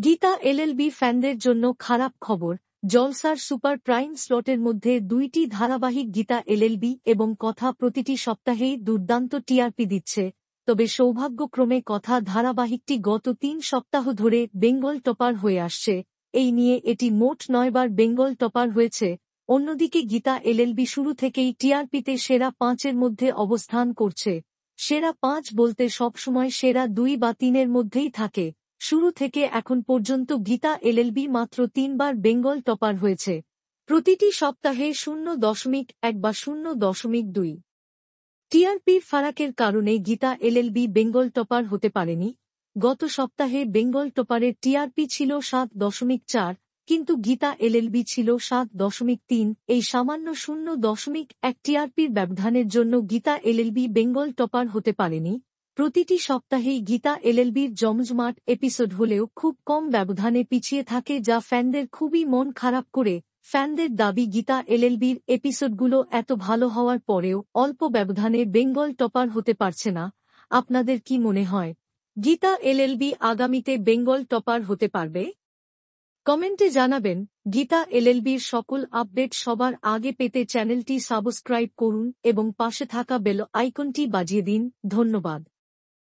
Gita LLB ফ্যানদের জন্য খারাপ খবর। জলসার সুপার প্রাইম স্লটের মধ্যে দুইটি ধারাবাহিক গীতা এলএলবি এবং কথা প্রতিটি সপ্তাহেই দুর্দান্ত টিআরপি দিচ্ছে, তবে সৌভাগ্যক্রমে কথা ধারাবাহিকটি গত ৩ সপ্তাহ ধরে বেঙ্গল টপার হয়ে আসছে। এই নিয়ে এটি মোট ৯ বার বেঙ্গল টপার হয়েছে। অন্যদিকে গীতা এলএলবি শুরু থেকেই টিআরপিতে সেরা ৫-এর মধ্যে অবস্থান করছে। সেরা ৫ বলতে সবসময় সেরা ২ বা ৩-এর মধ্যেই থাকে। শুরু থেকে এখন পর্যন্ত গীতা এলএলবি মাত্র ৩ বার বেঙ্গল টপার হয়েছে, প্রতিটি সপ্তাহে ০.১ বা ০.২। টিআরপির ফারাকের কারণে গীতা এলএলবি বেঙ্গল টপার হতে পারেনি। গত সপ্তাহে বেঙ্গল টপারের টিআরপি ছিল ৭.৪, কিন্তু গীতা এলএলবি ছিল ৭.৩। এই সামান্য ০.১ টিআরপির ব্যবধানের জন্য গীতা এলএলবি বেঙ্গল টপার হতে পারেনি। প্রতিটি সপ্তাহেই গীতা এলএলবির জমজমাট এপিসোড হলেও খুব কম ব্যবধানে পিছিয়ে থাকে, যা ফ্যানদের খুবই মন খারাপ করে। ফ্যানদের দাবি, গীতা এলএলবির এপিসোডগুলো এত ভালো হওয়ার পরেও অল্প ব্যবধানে বেঙ্গল টপার হতে পারছে না। আপনাদের কি মনে হয়, গীতা এলএলবি আগামীতে বেঙ্গল টপার হতে পারবে? কমেন্টে জানাবেন। গীতা এলএলবির সকল আপডেট সবার আগে পেতে চ্যানেলটি সাবস্ক্রাইব করুন এবং পাশে থাকা বেল আইকনটি বাজিয়ে দিন। ধন্যবাদ।